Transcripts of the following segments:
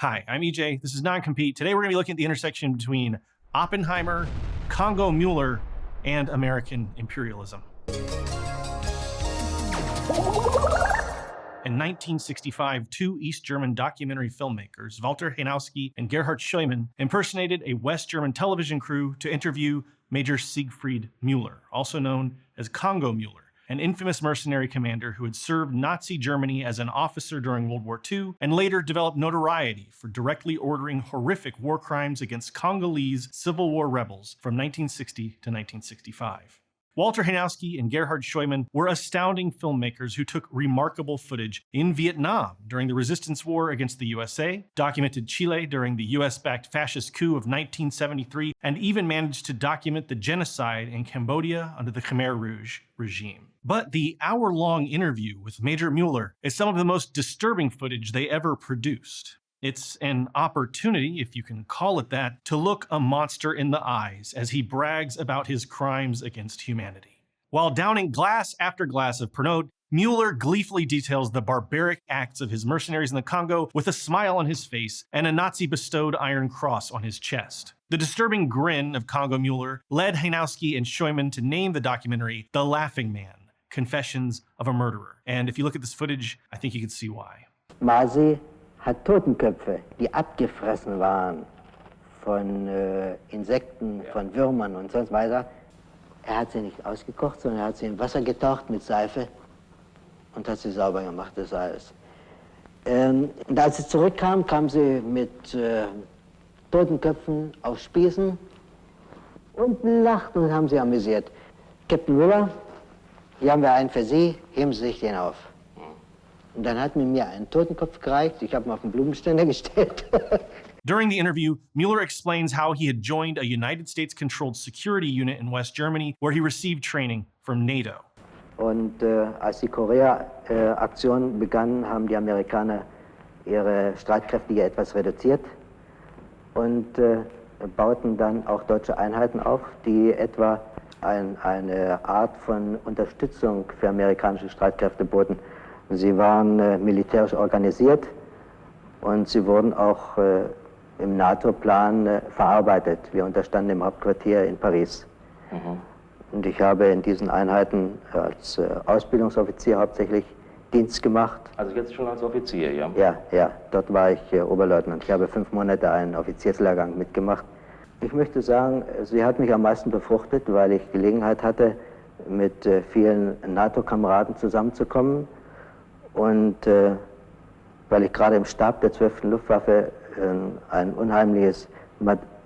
Hi, I'm EJ. This is Non-Compete. Today we're going to be looking at the intersection between Oppenheimer, Congo Mueller, and American imperialism. In 1965, two East German documentary filmmakers, Walter Henowski and Gerhard Scheumann, impersonated a West German television crew to interview Major Siegfried Mueller, also known as Congo Mueller, an infamous mercenary commander who had served Nazi Germany as an officer during World War II and later developed notoriety for directly ordering horrific war crimes against Congolese Civil War rebels from 1960 to 1965. Walter Henowski and Gerhard Scheumann were astounding filmmakers who took remarkable footage in Vietnam during the resistance war against the USA, documented Chile during the US-backed fascist coup of 1973, and even managed to document the genocide in Cambodia under the Khmer Rouge regime. But the hour-long interview with Major Mueller is some of the most disturbing footage they ever produced. It's an opportunity, if you can call it that, to look a monster in the eyes as he brags about his crimes against humanity. While downing glass after glass of Pernod, Mueller gleefully details the barbaric acts of his mercenaries in the Congo with a smile on his face and a Nazi-bestowed Iron Cross on his chest. The disturbing grin of Congo Mueller led Henowski and Scheumann to name the documentary The Laughing Man: Confessions of a Murderer. And if you look at this footage, I think you can see why. Masi hat Totenköpfe, die abgefressen waren von Insekten, von Würmern und sonst weiter. Hat sie nicht ausgekocht, sondern hat sie in Wasser getaucht mit Seife und hat sie sauber gemacht, das alles. Und als sie zurückkam, kam sie mit Totenköpfen auf Spießen und lachten und haben sie amüsiert. Captain Müller, hier haben wir einen für Sie, heben Sie sich den auf. Und dann hat man mir einen Totenkopf gereicht. Ich habe ihn auf den Blumenständer gestellt. During the interview, Mueller explains how he had joined a United States-controlled security unit in West Germany, where he received training from NATO. Und als die Korea-Aktion begann, haben die Amerikaner ihre Streitkräfte hier etwas reduziert und bauten dann auch deutsche Einheiten auf, die etwa eine Art von Unterstützung für amerikanische Streitkräfte boten. Sie waren militärisch organisiert und sie wurden auch im NATO-Plan verarbeitet. Wir unterstanden im Hauptquartier in Paris. Mhm. Und ich habe in diesen Einheiten als Ausbildungsoffizier hauptsächlich Dienst gemacht. Also jetzt schon als Offizier, ja? Ja, dort war ich Oberleutnant. Ich habe 5 Monate einen Offizierslehrgang mitgemacht. Ich möchte sagen, sie hat mich am meisten befruchtet, weil ich Gelegenheit hatte, mit vielen NATO-Kameraden zusammenzukommen. Und weil ich gerade im Stab der 12. Luftwaffe ein unheimliches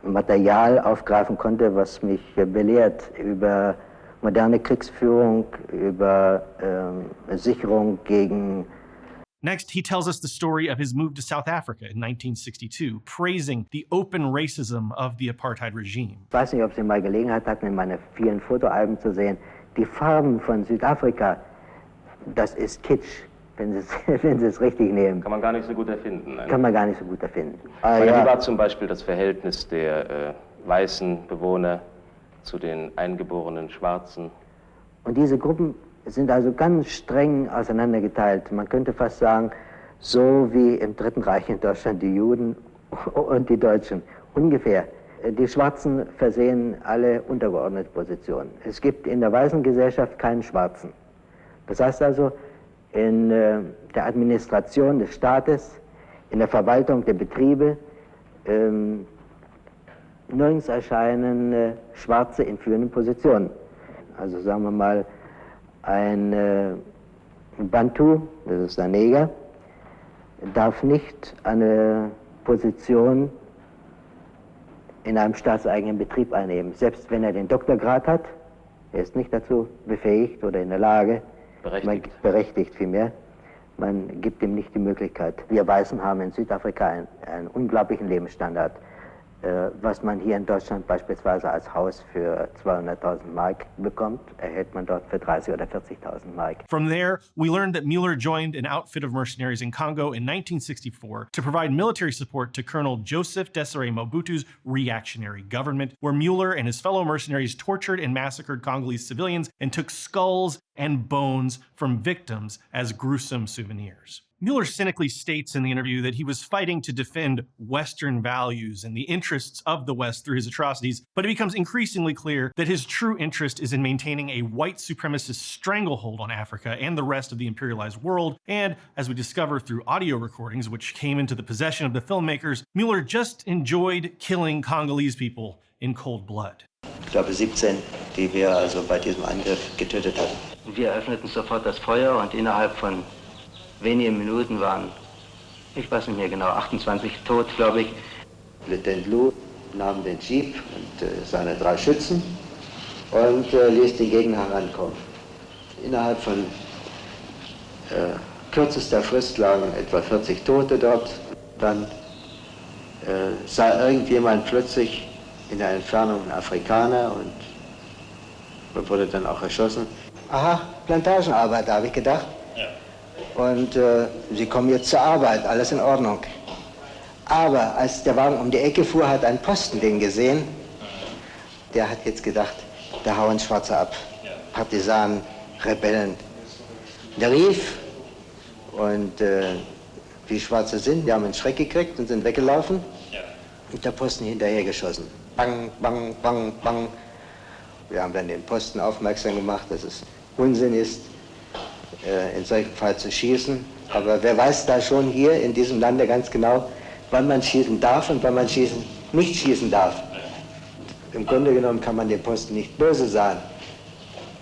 Material aufgreifen konnte, was mich belehrt über moderne Kriegsführung, über Sicherung gegen... Next, he tells us the story of his move to South Africa in 1962, praising the open racism of the apartheid regime. Ich weiß nicht, ob Sie mal Gelegenheit hatten, in meine vielen Fotoalben zu sehen. Die Farben von Südafrika, das ist Kitsch. Wenn Sie es richtig nehmen. Kann man gar nicht so gut erfinden. Nein. Kann man gar nicht so gut erfinden. Wie war zum Beispiel das Verhältnis der weißen Bewohner zu den eingeborenen Schwarzen? Und diese Gruppen sind also ganz streng auseinandergeteilt. Man könnte fast sagen, so wie im Dritten Reich in Deutschland die Juden und die Deutschen. Ungefähr. Die Schwarzen versehen alle untergeordnete Positionen. Es gibt in der weißen Gesellschaft keinen Schwarzen. Das heißt also, in der Administration des Staates, in der Verwaltung der Betriebe, nirgends erscheinen Schwarze in führenden Positionen. Also sagen wir mal, ein Bantu, das ist ein Neger, darf nicht eine Position in einem staatseigenen Betrieb einnehmen. Selbst wenn er den Doktorgrad hat, er ist nicht dazu befähigt oder in der Lage, berechtigt vielmehr. Man gibt ihm nicht die Möglichkeit. Wir Weißen haben in Südafrika einen unglaublichen Lebensstandard. Was man hier in Deutschland beispielsweise als Haus für 200.000 Mark bekommt, erhält man dort für 30.000 oder 40.000 Mark. From there, we learned that Mueller joined an outfit of mercenaries in Congo in 1964 to provide military support to Colonel Joseph Desiré Mobutu's reactionary government, where Mueller and his fellow mercenaries tortured and massacred Congolese civilians and took skulls and bones from victims as gruesome souvenirs. Mueller cynically states in the interview that he was fighting to defend Western values and the interests of the West through his atrocities, but it becomes increasingly clear that his true interest is in maintaining a white supremacist stranglehold on Africa and the rest of the imperialized world, and as we discover through audio recordings which came into the possession of the filmmakers, Mueller just enjoyed killing Congolese people in cold blood. Ich glaube 17, die wir also bei diesem Angriff getötet hatten. Wir eröffneten sofort das Feuer und innerhalb von wenigen Minuten waren, ich weiß nicht mehr genau, 28 tot, glaube ich. Lieutenant Lou nahm den Jeep und seine 3 Schützen und ließ die Gegner herankommen. Innerhalb von kürzester Frist lagen etwa 40 Tote dort. Dann sah irgendjemand plötzlich in der Entfernung einen Afrikaner und wurde dann auch erschossen. Aha, Plantagenarbeiter, habe ich gedacht. Ja. Und sie kommen jetzt zur Arbeit, alles in Ordnung. Aber als der Wagen um die Ecke fuhr, hat ein Posten den gesehen. Der hat jetzt gedacht, da hauen Schwarze ab. Ja. Partisanen, Rebellen. Der rief und wie Schwarze sind, die haben einen Schreck gekriegt und sind weggelaufen. Ja. Und der Posten hinterhergeschossen. Bang, bang, bang, bang. Wir haben dann den Posten aufmerksam gemacht, dass es Unsinn ist, in solchem Fall zu schießen. Aber wer weiß da schon hier in diesem Lande ganz genau, wann man schießen darf und wann man nicht schießen darf. Im Grunde genommen kann man den Posten nicht böse sein.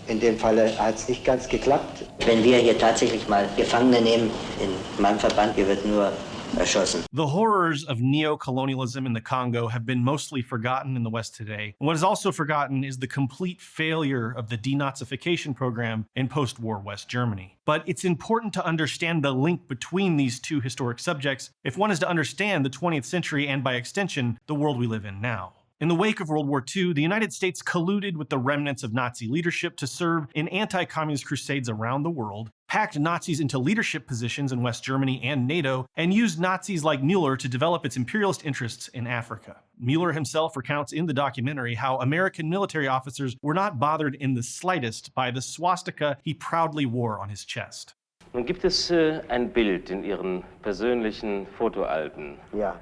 In dem Falle hat es nicht ganz geklappt. Wenn wir hier tatsächlich mal Gefangene nehmen, in meinem Verband, hier wird nur erschossen. The horrors of neocolonialism in the Congo have been mostly forgotten in the West today. And what is also forgotten is the complete failure of the denazification program in post-war West Germany. But it's important to understand the link between these two historic subjects if one is to understand the 20th century and, by extension, the world we live in now. In the wake of World War II, the United States colluded with the remnants of Nazi leadership to serve in anti-communist crusades around the world, packed Nazis into leadership positions in West Germany and NATO, and used Nazis like Mueller to develop its imperialist interests in Africa. Mueller himself recounts in the documentary how American military officers were not bothered in the slightest by the swastika he proudly wore on his chest. Nun gibt es ein Bild in Ihren persönlichen Fotoalben. Ja.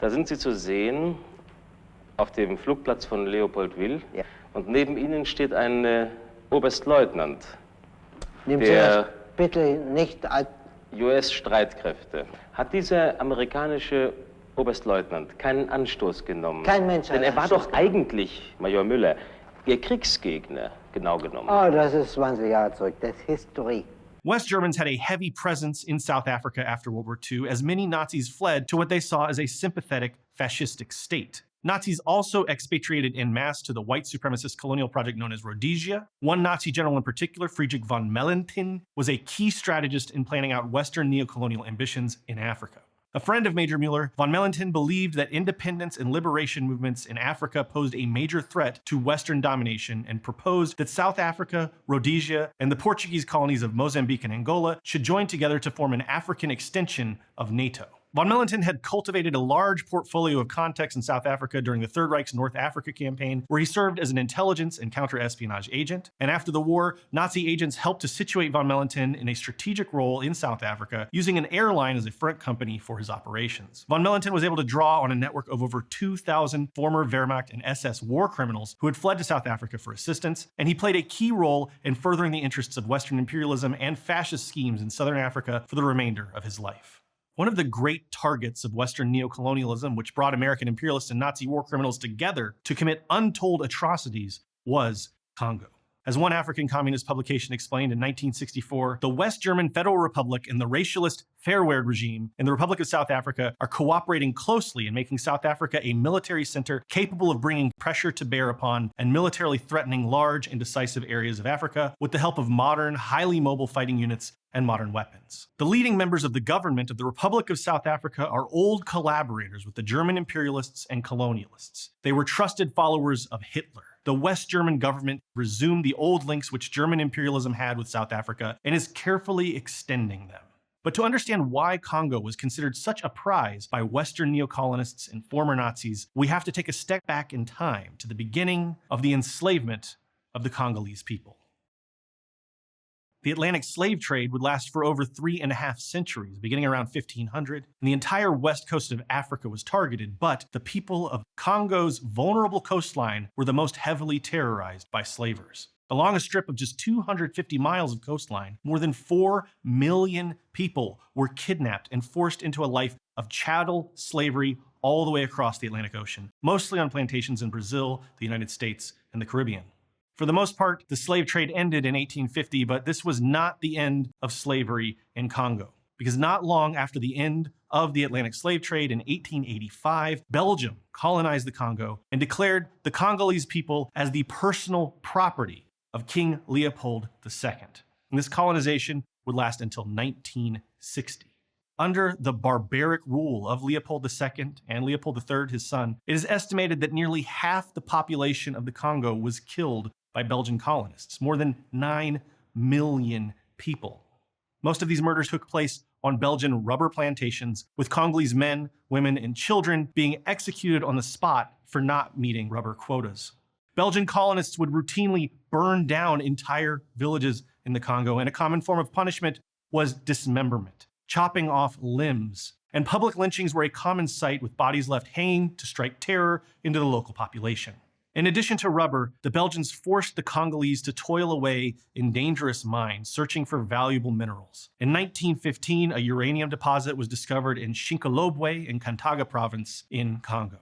Da sind Sie zu sehen auf dem Flugplatz von Leopoldville. Ja. Und neben Ihnen steht ein Oberstleutnant der bitte nicht US-Streitkräfte. Hat dieser amerikanische Oberstleutnant keinen Anstoß genommen? Kein Mensch hat Denn er war doch eigentlich, Major Müller, Ihr Kriegsgegner, genau genommen. Oh, das ist 20 Jahre zurück. Das ist Historie. West Germans had a heavy presence in South Africa after World War II, as many Nazis fled to what they saw as a sympathetic, fascistic state. Nazis also expatriated en masse to the white supremacist colonial project known as Rhodesia. One Nazi general in particular, Friedrich von Mellenthin, was a key strategist in planning out Western neocolonial ambitions in Africa. A friend of Major Mueller, von Mellenthin believed that independence and liberation movements in Africa posed a major threat to Western domination and proposed that South Africa, Rhodesia, and the Portuguese colonies of Mozambique and Angola should join together to form an African extension of NATO. Von Mellenthin had cultivated a large portfolio of contacts in South Africa during the Third Reich's North Africa campaign, where he served as an intelligence and counter-espionage agent. And after the war, Nazi agents helped to situate von Mellenthin in a strategic role in South Africa, using an airline as a front company for his operations. Von Mellenthin was able to draw on a network of over 2,000 former Wehrmacht and SS war criminals who had fled to South Africa for assistance, and he played a key role in furthering the interests of Western imperialism and fascist schemes in Southern Africa for the remainder of his life. One of the great targets of Western neocolonialism, which brought American imperialists and Nazi war criminals together to commit untold atrocities, was Congo. As one African communist publication explained in 1964, the West German Federal Republic and the racialist Verwoerd regime in the Republic of South Africa are cooperating closely in making South Africa a military center capable of bringing pressure to bear upon and militarily threatening large and decisive areas of Africa with the help of modern, highly mobile fighting units and modern weapons. The leading members of the government of the Republic of South Africa are old collaborators with the German imperialists and colonialists. They were trusted followers of Hitler. The West German government resumed the old links which German imperialism had with South Africa and is carefully extending them. But to understand why Congo was considered such a prize by Western neocolonists and former Nazis, we have to take a step back in time to the beginning of the enslavement of the Congolese people. The Atlantic slave trade would last for over 3.5 centuries, beginning around 1500, and the entire west coast of Africa was targeted, but the people of Congo's vulnerable coastline were the most heavily terrorized by slavers. Along a strip of just 250 miles of coastline, more than 4 million people were kidnapped and forced into a life of chattel slavery all the way across the Atlantic Ocean, mostly on plantations in Brazil, the United States, and the Caribbean. For the most part, the slave trade ended in 1850, but this was not the end of slavery in Congo. Because not long after the end of the Atlantic slave trade in 1885, Belgium colonized the Congo and declared the Congolese people as the personal property of King Leopold II. And this colonization would last until 1960. Under the barbaric rule of Leopold II and Leopold III, his son, it is estimated that nearly half the population of the Congo was killed by Belgian colonists, more than 9 million people. Most of these murders took place on Belgian rubber plantations, with Congolese men, women, and children being executed on the spot for not meeting rubber quotas. Belgian colonists would routinely burn down entire villages in the Congo, and a common form of punishment was dismemberment, chopping off limbs. And public lynchings were a common sight, with bodies left hanging to strike terror into the local population. In addition to rubber, the Belgians forced the Congolese to toil away in dangerous mines, searching for valuable minerals. In 1915, a uranium deposit was discovered in Shinkolobwe in Kantaga province in Congo.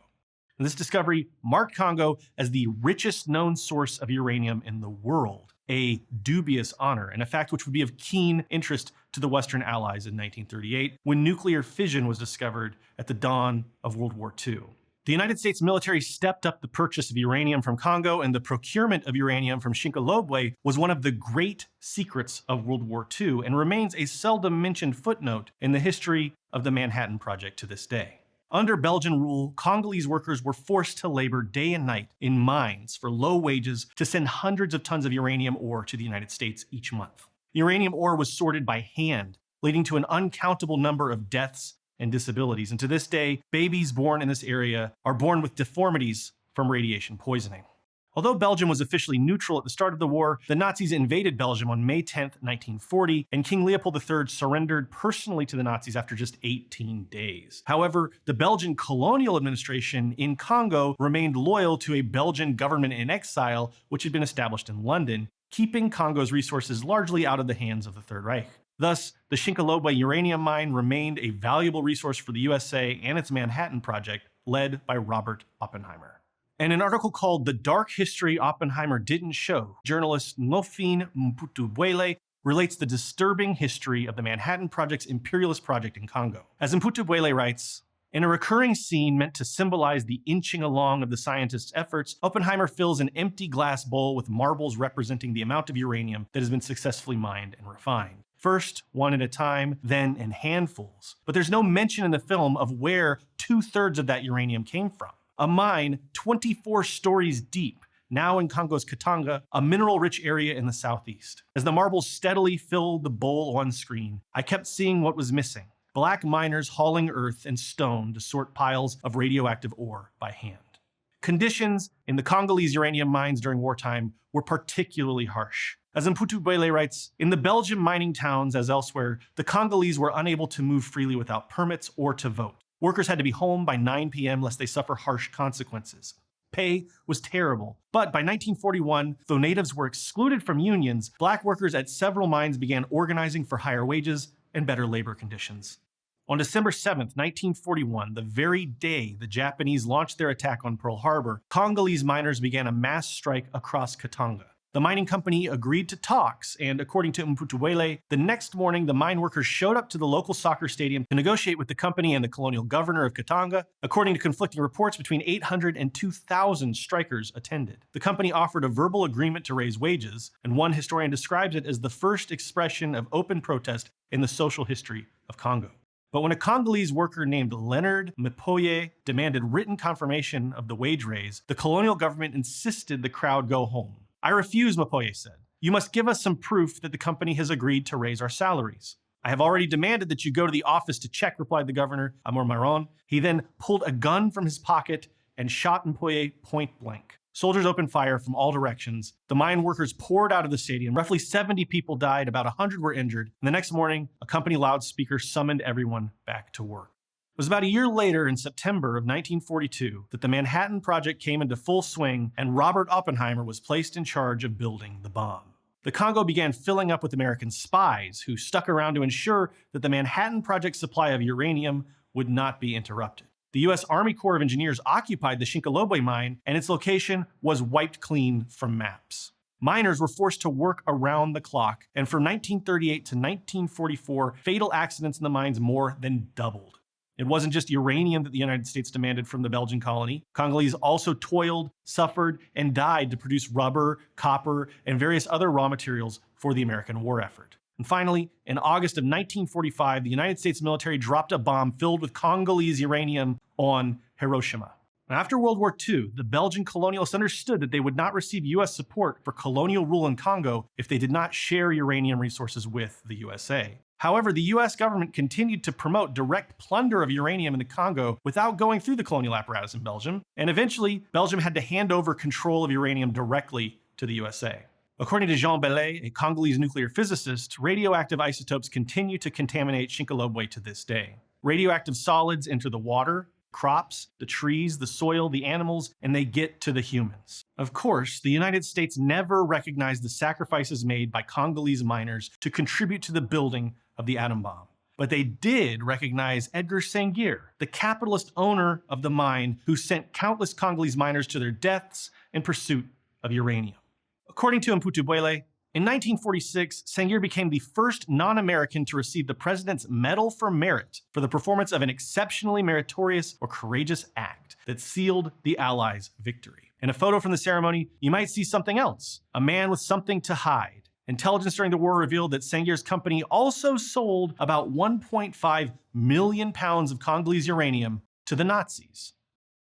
And this discovery marked Congo as the richest known source of uranium in the world, a dubious honor, and a fact which would be of keen interest to the Western Allies in 1938, when nuclear fission was discovered at the dawn of World War II. The United States military stepped up the purchase of uranium from Congo, and the procurement of uranium from Shinkolobwe was one of the great secrets of World War II and remains a seldom mentioned footnote in the history of the Manhattan Project to this day. Under Belgian rule, Congolese workers were forced to labor day and night in mines for low wages to send hundreds of tons of uranium ore to the United States each month. Uranium ore was sorted by hand, leading to an uncountable number of deaths and disabilities. And to this day, babies born in this area are born with deformities from radiation poisoning. Although Belgium was officially neutral at the start of the war, the Nazis invaded Belgium on May 10, 1940, and King Leopold III surrendered personally to the Nazis after just 18 days. However, the Belgian colonial administration in Congo remained loyal to a Belgian government in exile, which had been established in London, keeping Congo's resources largely out of the hands of the Third Reich. Thus, the Shinkolobwe uranium mine remained a valuable resource for the USA and its Manhattan Project, led by Robert Oppenheimer. In an article called The Dark History Oppenheimer Didn't Show, journalist Nofine Mputubwele relates the disturbing history of the Manhattan Project's imperialist project in Congo. As Mputubwele writes, in a recurring scene meant to symbolize the inching along of the scientists' efforts, Oppenheimer fills an empty glass bowl with marbles representing the amount of uranium that has been successfully mined and refined. First, one at a time, then in handfuls. But there's no mention in the film of where 2/3 of that uranium came from. A mine 24 stories deep, now in Congo's Katanga, a mineral-rich area in the southeast. As the marbles steadily filled the bowl on screen, I kept seeing what was missing. Black miners hauling earth and stone to sort piles of radioactive ore by hand. Conditions in the Congolese uranium mines during wartime were particularly harsh. As Mputubwele writes, in the Belgian mining towns, as elsewhere, the Congolese were unable to move freely without permits or to vote. Workers had to be home by 9 p.m. lest they suffer harsh consequences. Pay was terrible, but by 1941, though natives were excluded from unions, black workers at several mines began organizing for higher wages and better labor conditions. On December 7, 1941, the very day the Japanese launched their attack on Pearl Harbor, Congolese miners began a mass strike across Katanga. The mining company agreed to talks, and according to Mputubwele, the next morning the mine workers showed up to the local soccer stadium to negotiate with the company and the colonial governor of Katanga. According to conflicting reports, between 800 and 2,000 strikers attended. The company offered a verbal agreement to raise wages, and one historian describes it as the first expression of open protest in the social history of Congo. But when a Congolese worker named Leonard Mpoye demanded written confirmation of the wage raise, the colonial government insisted the crowd go home. I refuse, Mpoye said. You must give us some proof that the company has agreed to raise our salaries. I have already demanded that you go to the office to check, replied the governor, Amor Maron. He then pulled a gun from his pocket and shot Mpoye point blank. Soldiers opened fire from all directions. The mine workers poured out of the stadium. Roughly 70 people died, about 100 were injured. And the next morning, a company loudspeaker summoned everyone back to work. It was about a year later, in September of 1942, that the Manhattan Project came into full swing and Robert Oppenheimer was placed in charge of building the bomb. The Congo began filling up with American spies who stuck around to ensure that the Manhattan Project's supply of uranium would not be interrupted. The U.S. Army Corps of Engineers occupied the Shinkolobwe mine, and its location was wiped clean from maps. Miners were forced to work around the clock, and from 1938 to 1944, fatal accidents in the mines more than doubled. It wasn't just uranium that the United States demanded from the Belgian colony. Congolese also toiled, suffered, and died to produce rubber, copper, and various other raw materials for the American war effort. And finally, in August of 1945, the United States military dropped a bomb filled with Congolese uranium on Hiroshima. Now, after World War II, the Belgian colonialists understood that they would not receive U.S. support for colonial rule in Congo if they did not share uranium resources with the USA. However, the U.S. government continued to promote direct plunder of uranium in the Congo without going through the colonial apparatus in Belgium, and eventually, Belgium had to hand over control of uranium directly to the USA. According to Jean Bellet, a Congolese nuclear physicist, radioactive isotopes continue to contaminate Shinkolobwe to this day. Radioactive solids enter the water, crops, the trees, the soil, the animals, and they get to the humans. Of course, the United States never recognized the sacrifices made by Congolese miners to contribute to the building of the atom bomb. But they did recognize Edgar Senghir, the capitalist owner of the mine who sent countless Congolese miners to their deaths in pursuit of uranium. According to Mputubwele, in 1946, Senghir became the first non-American to receive the President's Medal for Merit for the performance of an exceptionally meritorious or courageous act that sealed the Allies' victory. In a photo from the ceremony, you might see something else, a man with something to hide. Intelligence during the war revealed that Senghir's company also sold about 1.5 million pounds of Congolese uranium to the Nazis.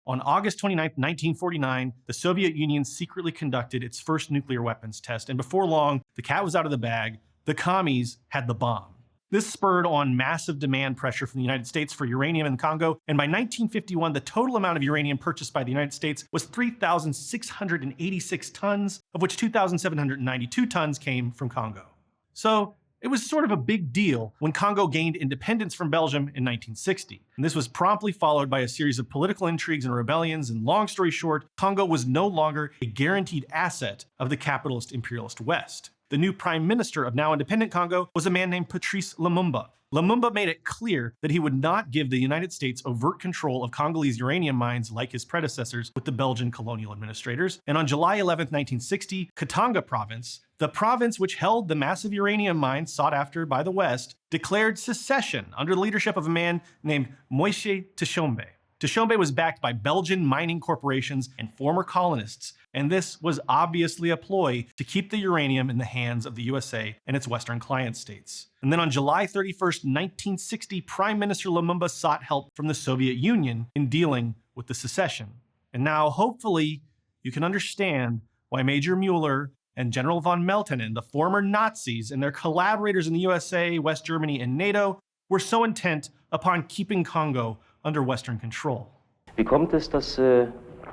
On August 29, 1949, the Soviet Union secretly conducted its first nuclear weapons test, and before long, the cat was out of the bag. The commies had the bomb. This spurred on massive demand pressure from the United States for uranium in Congo, and by 1951, the total amount of uranium purchased by the United States was 3,686 tons, of which 2,792 tons came from Congo. So, it was sort of a big deal when Congo gained independence from Belgium in 1960. And this was promptly followed by a series of political intrigues and rebellions, and long story short, Congo was no longer a guaranteed asset of the capitalist imperialist West. The new prime minister of now independent Congo was a man named Patrice Lumumba. Lumumba made it clear that he would not give the United States overt control of Congolese uranium mines like his predecessors with the Belgian colonial administrators. And on July 11, 1960, Katanga province, the province which held the massive uranium mines sought after by the West, declared secession under the leadership of a man named Moise Tshombe. Tshombe was backed by Belgian mining corporations and former colonists, and this was obviously a ploy to keep the uranium in the hands of the USA and its Western client states. And then on July 31st, 1960, Prime Minister Lumumba sought help from the Soviet Union in dealing with the secession. And now, hopefully, you can understand why Major Mueller and General von Meltenen, the former Nazis, and their collaborators in the USA, West Germany, and NATO were so intent upon keeping Congo under Western control. Wie kommt es, dass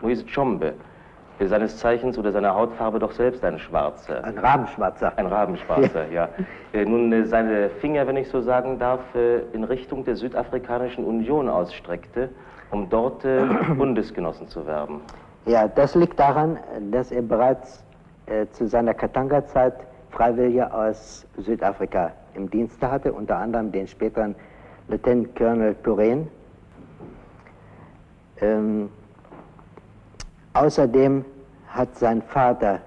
Moise Tshombe, seines Zeichens oder seiner Hautfarbe doch selbst ein Schwarzer? Ein Rabenschwarzer. Ein Rabenschwarzer, ja. Nun seine Finger, wenn ich so sagen darf, in Richtung der Südafrikanischen Union ausstreckte, um dort Bundesgenossen zu werben. Ja, das liegt daran, dass er bereits zu seiner Katanga-Zeit Freiwillige aus Südafrika im Dienste hatte, unter anderem den späteren Lieutenant Colonel Turenne. Außerdem hat sein Vater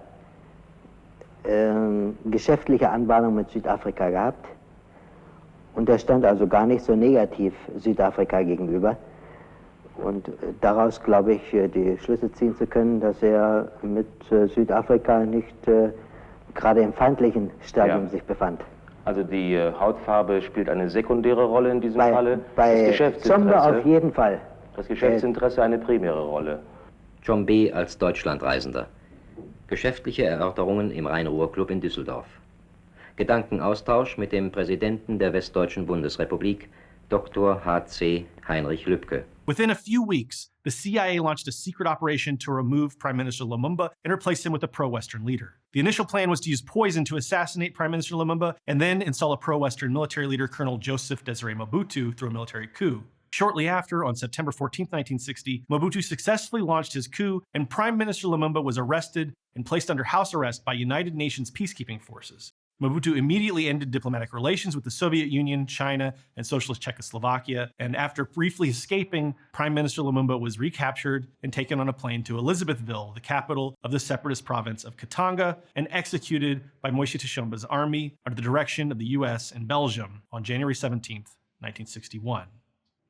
geschäftliche Anbahnung mit Südafrika gehabt und er stand also gar nicht so negativ Südafrika gegenüber. Und daraus glaube ich, die Schlüsse ziehen zu können, dass er mit Südafrika nicht gerade im feindlichen Stadium sich befand. Also die Hautfarbe spielt eine sekundäre Rolle in diesem Falle. Bei Tshombe auf jeden Fall. Das Geschäftsinteresse eine primäre Rolle. Tshombe als Deutschlandreisender. Geschäftliche Erörterungen im Rhein-Ruhr-Club in Düsseldorf. Gedankenaustausch mit dem Präsidenten der Westdeutschen Bundesrepublik, Dr. H.C. Heinrich Lübke. Within a few weeks, the CIA launched a secret operation to remove Prime Minister Lumumba and replace him with a pro-Western leader. The initial plan was to use poison to assassinate Prime Minister Lumumba and then install a pro-Western military leader, Colonel Joseph Desiré Mobutu, through a military coup. Shortly after, on September 14, 1960, Mobutu successfully launched his coup, and Prime Minister Lumumba was arrested and placed under house arrest by United Nations peacekeeping forces. Mobutu immediately ended diplomatic relations with the Soviet Union, China, and Socialist Czechoslovakia, and after briefly escaping, Prime Minister Lumumba was recaptured and taken on a plane to Elizabethville, the capital of the separatist province of Katanga, and executed by Moise Tshomba's army under the direction of the US and Belgium on January 17, 1961.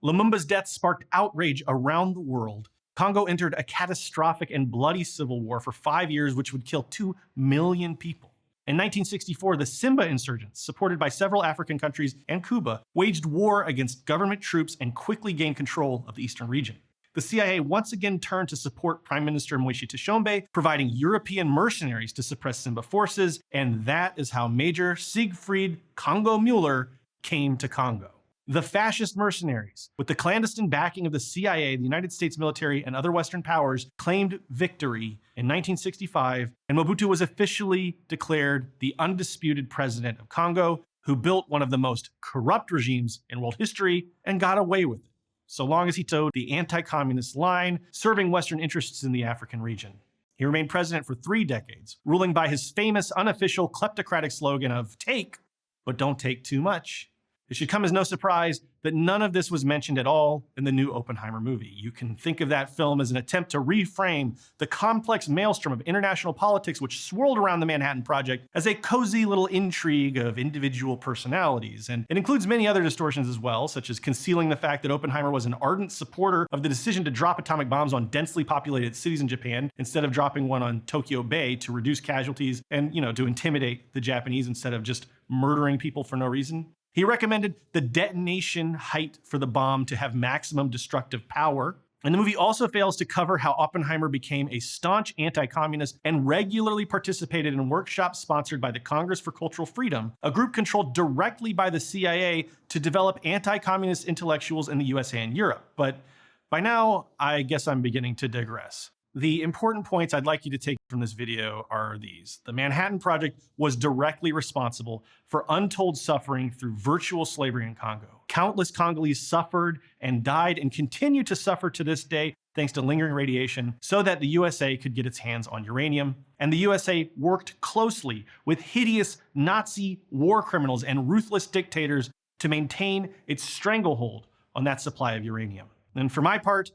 Lumumba's death sparked outrage around the world. Congo entered a catastrophic and bloody civil war for 5 years, which would kill 2 million people. In 1964, the Simba insurgents, supported by several African countries and Cuba, waged war against government troops and quickly gained control of the eastern region. The CIA once again turned to support Prime Minister Moise Tshombe, providing European mercenaries to suppress Simba forces, and that is how Major Siegfried Congo Mueller came to Congo. The fascist mercenaries, with the clandestine backing of the CIA, the United States military, and other Western powers, claimed victory in 1965, and Mobutu was officially declared the undisputed president of Congo, who built one of the most corrupt regimes in world history and got away with it, so long as he towed the anti-communist line, serving Western interests in the African region. He remained president for 3 decades, ruling by his famous unofficial kleptocratic slogan of "take, but don't take too much." It should come as no surprise that none of this was mentioned at all in the new Oppenheimer movie. You can think of that film as an attempt to reframe the complex maelstrom of international politics which swirled around the Manhattan Project as a cozy little intrigue of individual personalities. And it includes many other distortions as well, such as concealing the fact that Oppenheimer was an ardent supporter of the decision to drop atomic bombs on densely populated cities in Japan instead of dropping one on Tokyo Bay to reduce casualties and, to intimidate the Japanese instead of just murdering people for no reason. He recommended the detonation height for the bomb to have maximum destructive power. And the movie also fails to cover how Oppenheimer became a staunch anti-communist and regularly participated in workshops sponsored by the Congress for Cultural Freedom, a group controlled directly by the CIA to develop anti-communist intellectuals in the USA and Europe. But by now, I guess I'm beginning to digress. The important points I'd like you to take from this video are these. The Manhattan Project was directly responsible for untold suffering through virtual slavery in Congo. Countless Congolese suffered and died and continue to suffer to this day thanks to lingering radiation so that the USA could get its hands on uranium. And the USA worked closely with hideous Nazi war criminals and ruthless dictators to maintain its stranglehold on that supply of uranium. And for my part,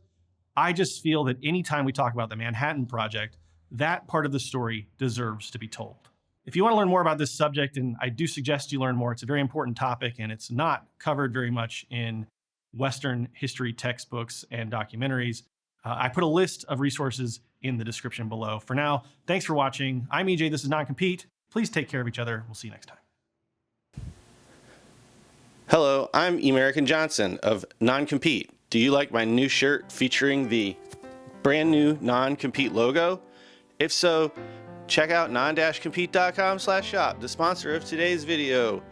I just feel that anytime we talk about the Manhattan Project, that part of the story deserves to be told. If you want to learn more about this subject, and I do suggest you learn more, it's a very important topic and it's not covered very much in Western history textbooks and documentaries. I put a list of resources in the description below. For now, thanks for watching. I'm EJ, this is Non-Compete. Please take care of each other. We'll see you next time. Hello, I'm American Johnson of Non-Compete. Do you like my new shirt featuring the brand new Non-Compete logo? If so, check out non-compete.com/shop, the sponsor of today's video.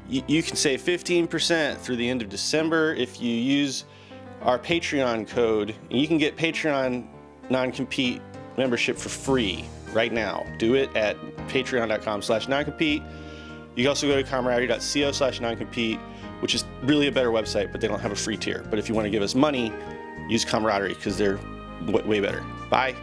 You can save 15% through the end of December if you use our Patreon code. You can get Patreon Non-Compete membership for free right now. Do it at patreon.com/non-compete. You can also go to camaraderie.co/non-compete, which is really a better website, but they don't have a free tier. But if you want to give us money, use Camaraderie because they're way better. Bye.